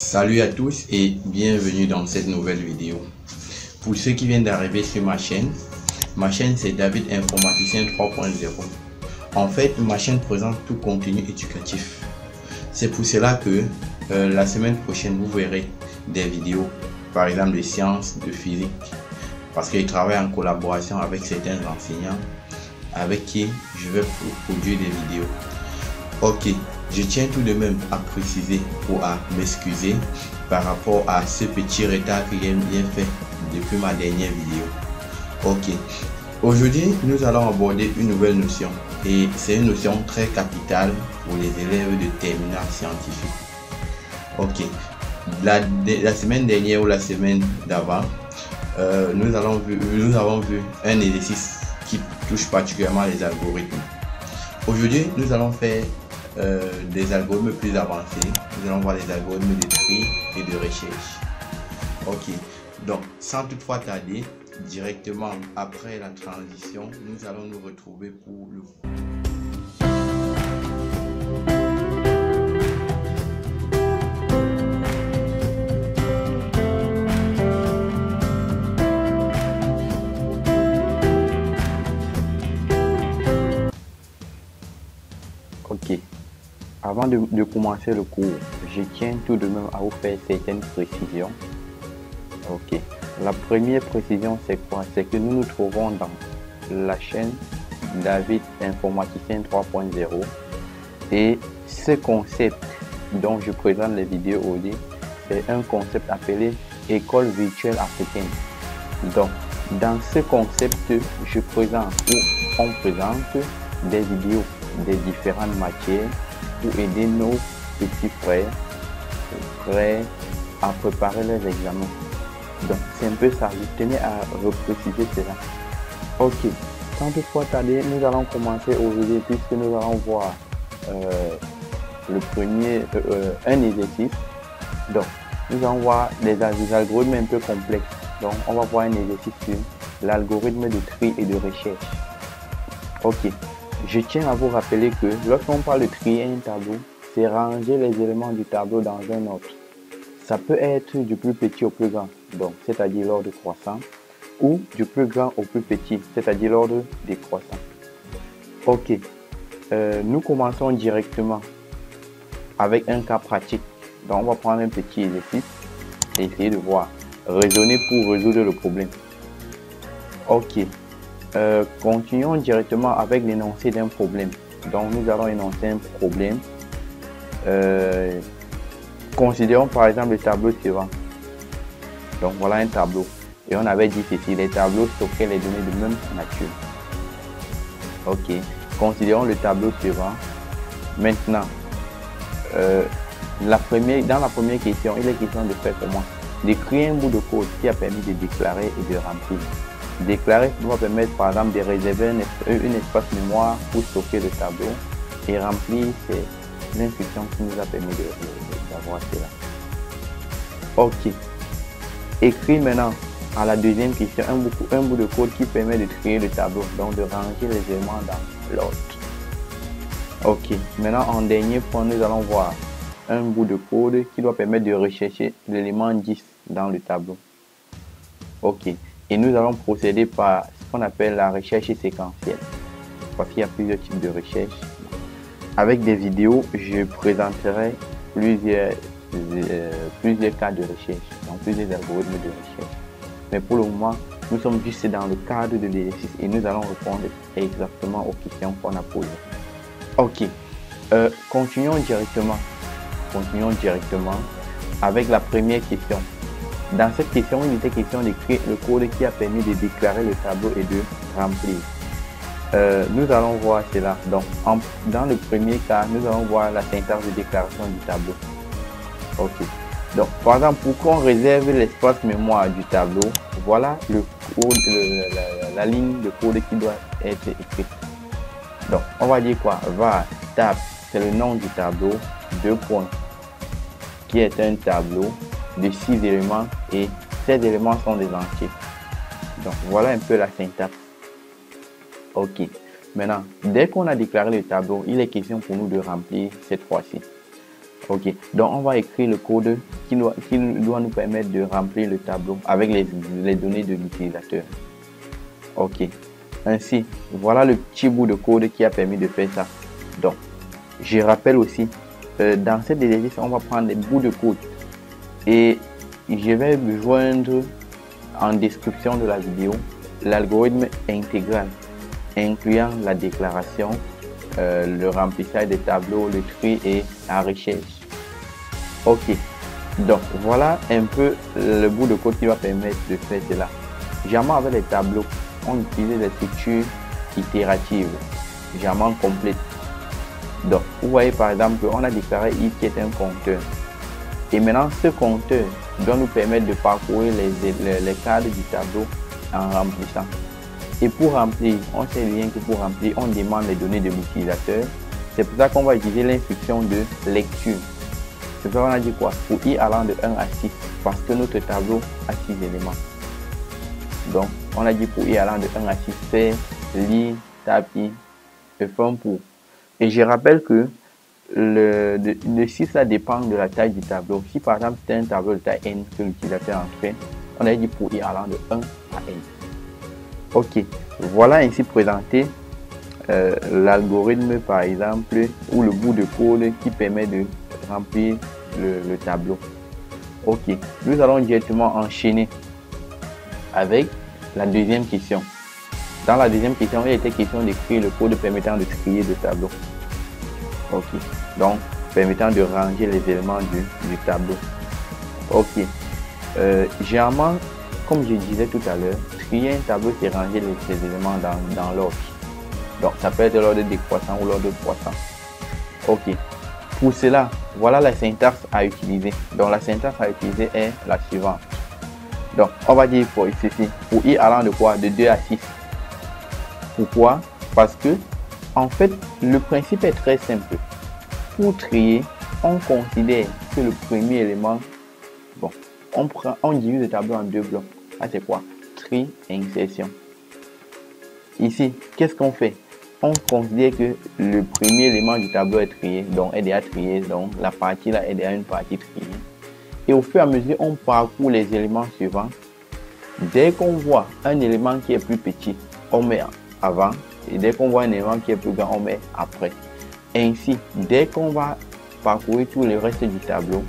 Salut à tous et bienvenue dans cette nouvelle vidéo. Pour ceux qui viennent d'arriver sur ma chaîne c'est David Informaticien 3.0. En fait, ma chaîne présente tout contenu éducatif. C'est pour cela que la semaine prochaine, vous verrez des vidéos, par exemple de sciences, de physique, parce que je travaille en collaboration avec certains enseignants avec qui je vais produire des vidéos. Ok, je tiens tout de même à préciser ou à m'excuser par rapport à ce petit retard que j'ai bien fait depuis ma dernière vidéo. Ok, aujourd'hui nous allons aborder une nouvelle notion et c'est une notion très capitale pour les élèves de terminale scientifique. Ok, la semaine dernière ou la semaine d'avant, nous avons vu un exercice qui touche particulièrement les algorithmes. Aujourd'hui, nous allons faire des algorithmes plus avancés. Nous allons voir les algorithmes de tri et de recherche. Ok, donc sans toutefois tarder, directement après la transition, nous allons nous retrouver pour le Ok, avant de commencer le cours, je tiens tout de même à vous faire certaines précisions. Ok, la première précision c'est quoi? C'est que nous nous trouvons dans la chaîne David Informaticien 3.0 et ce concept dont je présente les vidéos aujourd'hui, c'est un concept appelé école virtuelle africaine. Donc, dans ce concept, je présente ou on présente des vidéos des différentes matières pour aider nos petits frères à préparer leurs examens. Donc, c'est un peu ça. Je tenais à repréciser cela. Ok, sans toutefois tarder, nous allons commencer aujourd'hui puisque nous allons voir le premier, un exercice. Donc, nous allons voir des algorithmes un peu complexes. Donc, on va voir un exercice sur l'algorithme de tri et de recherche. Ok, je tiens à vous rappeler que lorsqu'on parle de trier un tableau, c'est ranger les éléments du tableau dans un autre. Ça peut être du plus petit au plus grand, donc c'est-à-dire l'ordre croissant, ou du plus grand au plus petit, c'est-à-dire l'ordre décroissant. Ok, nous commençons directement avec un cas pratique. Donc on va prendre un petit exercice et essayer de voir, raisonner pour résoudre le problème. Ok, continuons directement avec l'énoncé d'un problème. Donc nous allons énoncer un problème. Considérons par exemple le tableau suivant. Donc voilà un tableau. Et on avait dit ceci, les tableaux stockeraient les données de même nature. Ok, considérons le tableau suivant. Maintenant, dans la première question, il est question de faire comment? De créer un bout de code qui a permis de déclarer et de remplir. Déclarer va permettre par exemple de réserver un espace mémoire pour stocker le tableau et remplir, c'est l'instruction qui nous a permis d'avoir cela. Ok. Écrit maintenant à la deuxième question un bout de code qui permet de créer le tableau, donc de ranger les éléments dans l'ordre. Ok. Maintenant en dernier point, nous allons voir un bout de code qui doit permettre de rechercher l'élément 10 dans le tableau. Ok. Et nous allons procéder par ce qu'on appelle la recherche séquentielle. Parce qu'il y a plusieurs types de recherche. Avec des vidéos, je présenterai plusieurs cas de recherche, donc plusieurs algorithmes de recherche. Mais pour le moment, nous sommes juste dans le cadre de l'exercice et nous allons répondre exactement aux questions qu'on a posées. Ok, continuons directement avec la première question. Dans cette question, il était question de créer le code qui a permis de déclarer le tableau et de remplir. Nous allons voir cela. Donc, dans le premier cas, nous allons voir la syntaxe de déclaration du tableau. Ok. Donc, par exemple, pour qu'on réserve l'espace mémoire du tableau, voilà le code, la ligne de code qui doit être écrite. Donc, on va dire quoi? var tab, c'est le nom du tableau, 2 points, qui est un tableau de 6 éléments et ces éléments sont des entiers. Donc, voilà un peu la syntaxe. Ok. Maintenant, dès qu'on a déclaré le tableau, il est question pour nous de remplir cette fois-ci. Ok, donc on va écrire le code qui doit nous permettre de remplir le tableau avec les données de l'utilisateur. Ok, ainsi, voilà le petit bout de code qui a permis de faire ça. Donc, je rappelle aussi, dans cet exercice, on va prendre des bouts de code et je vais joindre en description de la vidéo l'algorithme intégral incluant la déclaration, le remplissage des tableaux, le tri et la recherche. Ok, donc voilà un peu le bout de code qui va permettre de faire cela. Généralement avec les tableaux, on utilise des structures itératives, généralement complètes. Donc vous voyez par exemple qu'on a déclaré i qui est un compteur. Et maintenant ce compteur doit nous permettre de parcourir les cadres du tableau en remplissant. Et pour remplir, on sait bien que pour remplir, on demande les données de l'utilisateur. C'est pour ça qu'on va utiliser l'instruction de lecture. C'est pour ça qu'on a dit quoi? Pour i allant de 1 à 6, parce que notre tableau a 6 éléments. Donc, on a dit pour i allant de 1 à 6, faire, lire, taper, et faire pour. Et je rappelle que le 6 là dépend de la taille du tableau. Si par exemple c'est un tableau de taille n que l'utilisateur a entré, on a dit pour i allant de 1 à n. Ok, voilà ainsi présenté l'algorithme par exemple ou le bout de code qui permet de remplir le tableau. Ok, nous allons directement enchaîner avec la deuxième question. Dans la deuxième question, il était question d'écrire le code permettant de trier le tableau. Ok, donc permettant de ranger les éléments du tableau. Ok, généralement, comme je disais tout à l'heure, trier un tableau, c'est ranger les éléments dans l'ordre. Donc, ça peut être l'ordre décroissant ou l'ordre croissant. Ok. Pour cela, voilà la syntaxe à utiliser. Donc, la syntaxe à utiliser est la suivante. Donc, on va dire pour ceci, pour i allant de quoi? De 2 à 6. Pourquoi? Parce que, en fait, le principe est très simple. Pour trier, on considère que le premier élément, bon, on divise le tableau en deux blocs. Ah, c'est quoi? Tri et insertion. Ici, qu'est-ce qu'on fait? On considère que le premier élément du tableau est trié, donc est déjà trié, donc la partie là est déjà une partie triée. Et au fur et à mesure, on parcourt les éléments suivants. Dès qu'on voit un élément qui est plus petit, on met avant. Et dès qu'on voit un élément qui est plus grand, on met après. Ainsi, dès qu'on va parcourir tout le reste du tableau,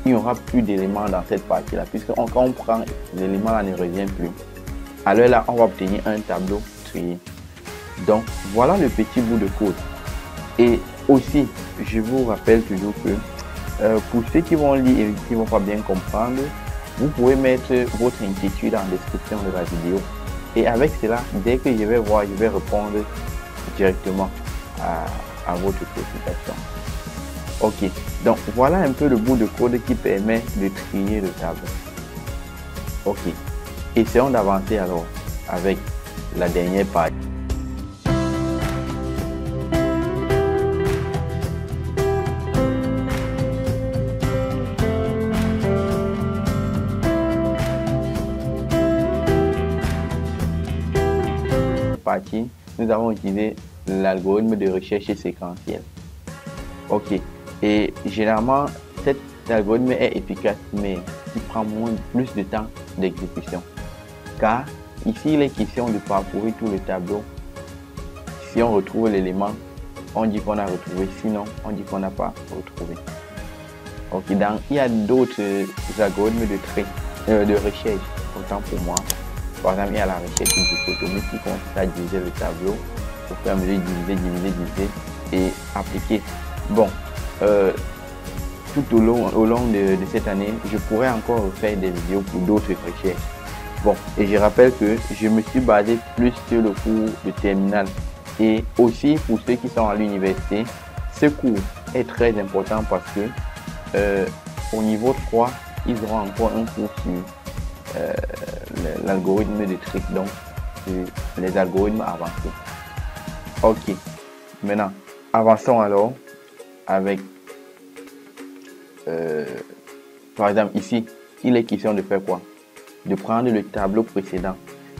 il n'y aura plus d'éléments dans cette partie-là, puisque quand on prend l'élément là ne revient plus. Alors là, on va obtenir un tableau trié. Donc, voilà le petit bout de code. Et aussi, je vous rappelle toujours que pour ceux qui vont lire et qui ne vont pas bien comprendre, vous pouvez mettre votre inquiétude en description de la vidéo. Et avec cela, dès que je vais voir, je vais répondre directement à votre préoccupation. Ok, donc voilà un peu le bout de code qui permet de trier le tableau. Ok, essayons d'avancer alors avec la dernière partie. Nous avons utilisé l'algorithme de recherche séquentielle. Ok, et généralement cet algorithme est efficace, mais il prend plus de temps d'exécution, car ici il est question de parcourir tout le tableau. Si on retrouve l'élément, on dit qu'on a retrouvé, sinon on dit qu'on n'a pas retrouvé. Ok, il y a d'autres algorithmes de recherche, autant pour moi. Par exemple, il y a la recherche dichotomie qui consiste à diviser le tableau, au fur et à mesure diviser et appliquer. Bon, tout au long de cette année, je pourrais encore faire des vidéos pour d'autres recherches. Bon, et je rappelle que je me suis basé plus sur le cours de terminale. Et aussi pour ceux qui sont à l'université, ce cours est très important parce que au niveau 3, ils auront encore un cours sur l'algorithme de tri, donc les algorithmes avancés. Ok, maintenant avançons alors avec par exemple ici il est question de faire quoi? De prendre le tableau précédent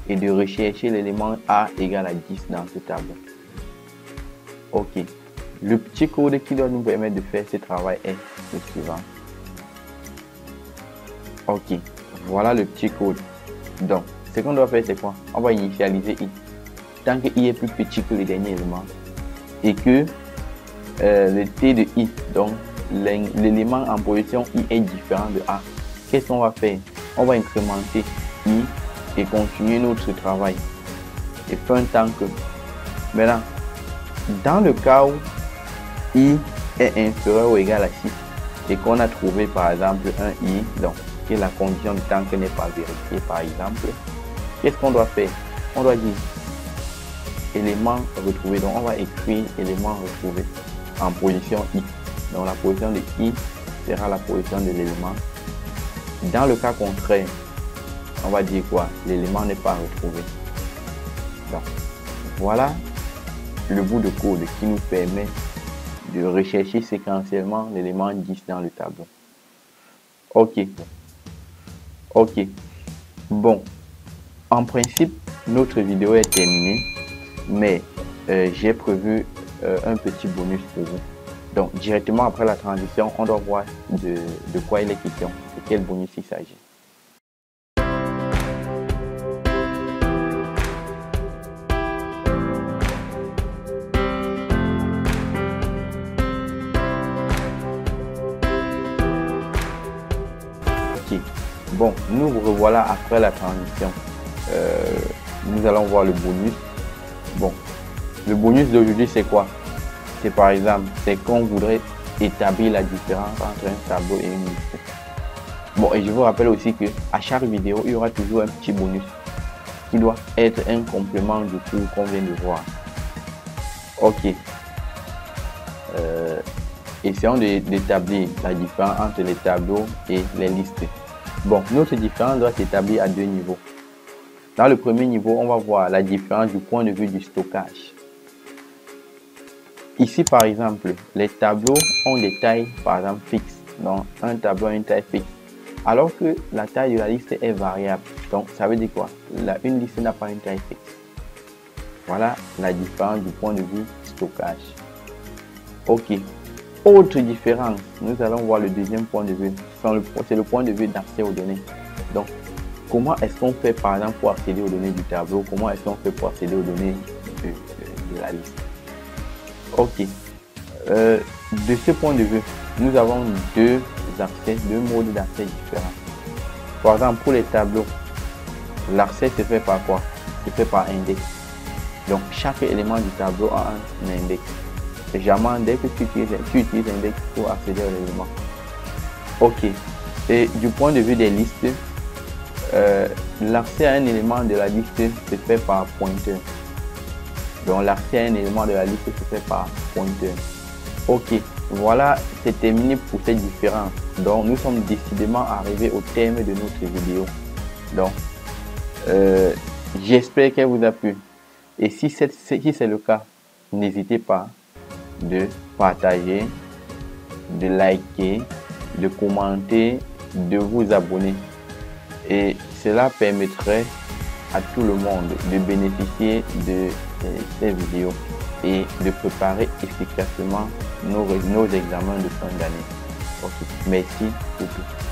et de rechercher l'élément A égale à 10 dans ce tableau. Ok, Le petit code qui doit nous permettre de faire ce travail est le suivant. Ok, voilà le petit code. Donc, ce qu'on doit faire, c'est quoi? On va initialiser i. Tant que i est plus petit que le dernier élément et que le t de i, donc l'élément en position i est différent de a, qu'est-ce qu'on va faire? On va incrémenter i et continuer notre travail et faire un tant que. Maintenant, dans le cas où i est inférieur ou égal à 6 et qu'on a trouvé par exemple un i, donc que la condition de temps n'est pas vérifiée par exemple, qu'est-ce qu'on doit faire? On doit dire élément retrouvé, donc on va écrire élément retrouvé en position i. Donc la position de i sera la position de l'élément. Dans le cas contraire, on va dire quoi? L'élément n'est pas retrouvé. Donc voilà le bout de code qui nous permet de rechercher séquentiellement l'élément 10 dans le tableau. Ok. Bon, en principe, notre vidéo est terminée, mais j'ai prévu un petit bonus pour vous. Donc, directement après la transition, on doit voir de quoi il est question, de quel bonus il s'agit. Bon, nous revoilà après la transition. Nous allons voir le bonus. Bon, le bonus d'aujourd'hui, c'est quoi? C'est par exemple, c'est qu'on voudrait établir la différence entre un tableau et une liste. Bon, et je vous rappelle aussi que à chaque vidéo, il y aura toujours un petit bonus qui doit être un complément du cours qu'on vient de voir. Ok. Essayons d'établir la différence entre les tableaux et les listes. Bon, notre différence doit s'établir à deux niveaux. Dans le premier niveau, on va voir la différence du point de vue du stockage. Ici, par exemple, les tableaux ont des tailles, par exemple, fixes. Donc, un tableau a une taille fixe. Alors que la taille de la liste est variable. Donc, ça veut dire quoi? Une liste n'a pas une taille fixe. Voilà la différence du point de vue stockage. Ok. Autre différence, nous allons voir le deuxième point de vue. C'est le point de vue d'accès aux données. Donc, comment est-ce qu'on fait par exemple pour accéder aux données du tableau? Comment est-ce qu'on fait pour accéder aux données de la liste? Ok. De ce point de vue, nous avons deux modes d'accès différents. Par exemple, pour les tableaux, l'accès se fait par quoi? Se fait par index. Donc, chaque élément du tableau a un index. Généralement, dès que tu utilises index pour accéder à l'élément. Ok. Et du point de vue des listes, l'accès à un élément de la liste se fait par pointeur. Donc l'accès à un élément de la liste se fait par pointeur. Ok, voilà, c'est terminé pour cette différence. Donc nous sommes décidément arrivés au terme de notre vidéo. Donc j'espère qu'elle vous a plu. Et si c'est le cas, n'hésitez pas de partager, de liker, de commenter, de vous abonner. Et cela permettrait à tout le monde de bénéficier de ces vidéos et de préparer efficacement nos examens de fin d'année. Okay. Merci pour tout.